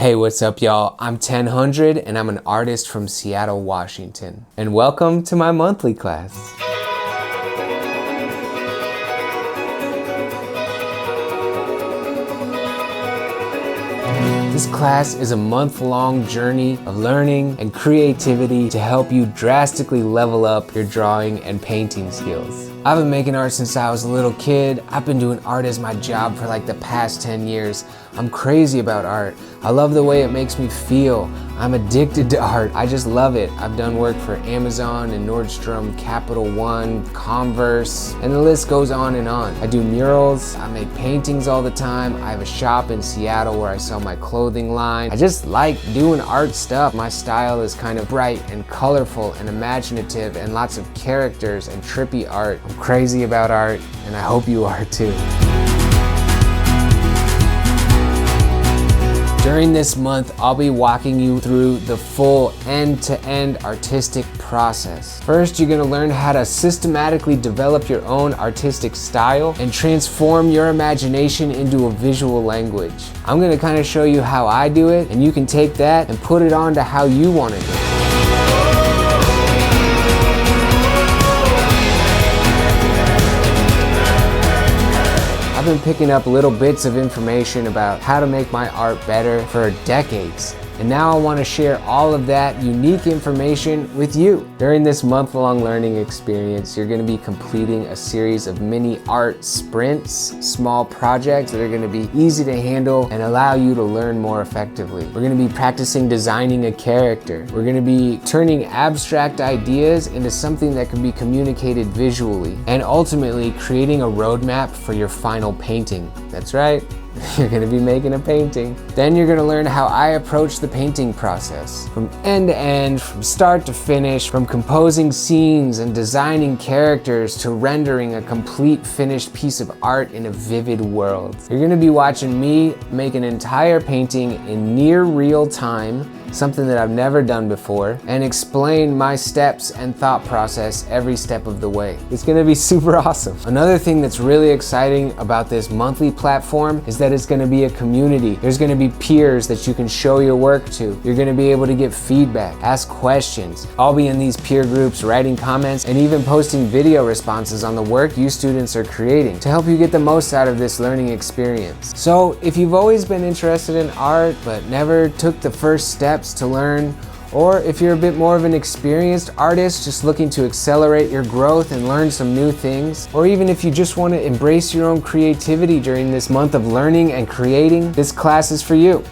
Hey, what's up, y'all? I'm 1000 and I'm an artist from Seattle, Washington. And welcome to my monthly class. This class is a month-long journey of learning and creativity to help you drastically level up your drawing and painting skills. I've been making art since I was a little kid. I've been doing art as my job for like the past 10 years. I'm crazy about art. I love the way it makes me feel. I'm addicted to art. I just love it. I've done work for Amazon and Nordstrom, Capital One, Converse, and the list goes on and on. I do murals, I make paintings all the time. I have a shop in Seattle where I sell my clothing line. I just like doing art stuff. My style is kind of bright and colorful and imaginative and lots of characters and trippy art. I'm crazy about art, and I hope you are too. During this month, I'll be walking you through the full end-to-end artistic process. First, you're gonna learn how to systematically develop your own artistic style and transform your imagination into a visual language. I'm gonna kind of show you how I do it, and you can take that and put it on to how you wanna do it. I've been picking up little bits of information about how to make my art better for decades. And now I want to share all of that unique information with you. During this month-long learning experience, you're going to be completing a series of mini art sprints, small projects that are going to be easy to handle and allow you to learn more effectively. We're going to be practicing designing a character. We're going to be turning abstract ideas into something that can be communicated visually, and ultimately creating a roadmap for your final painting. That's right. You're gonna be making a painting. Then you're gonna learn how I approach the painting process. From end to end, from start to finish, from composing scenes and designing characters to rendering a complete finished piece of art in a vivid world. You're gonna be watching me make an entire painting in near real time, something that I've never done before, and explain my steps and thought process every step of the way. It's gonna be super awesome. Another thing that's really exciting about this monthly platform is that it's gonna be a community. There's gonna be peers that you can show your work to. You're gonna be able to get feedback, ask questions. I'll be in these peer groups writing comments and even posting video responses on the work you students are creating to help you get the most out of this learning experience. So if you've always been interested in art but never took the first steps to learn, or if you're a bit more of an experienced artist just looking to accelerate your growth and learn some new things, or even if you just want to embrace your own creativity during this month of learning and creating, this class is for you.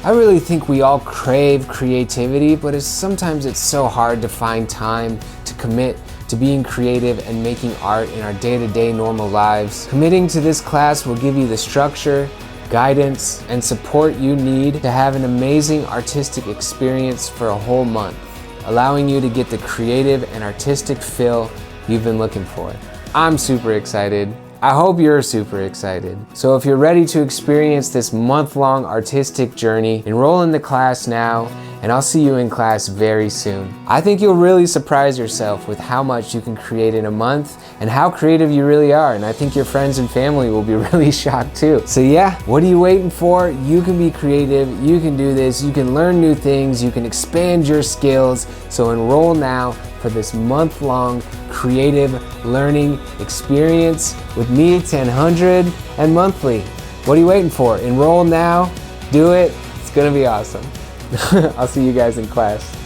I really think we all crave creativity, but sometimes it's so hard to find time to commit to being creative and making art in our day-to-day normal lives. Committing to this class will give you the structure, guidance, and support you need to have an amazing artistic experience for a whole month, allowing you to get the creative and artistic feel you've been looking for. I'm super excited. I hope you're super excited. So if you're ready to experience this month-long artistic journey, enroll in the class now, and I'll see you in class very soon. I think you'll really surprise yourself with how much you can create in a month and how creative you really are, and I think your friends and family will be really shocked too. So yeah, what are you waiting for? You can be creative, you can do this, you can learn new things, you can expand your skills, so enroll now for this month-long creative learning experience with me, 1000, and monthly. What are you waiting for? Enroll now, do it, it's gonna be awesome. I'll see you guys in class.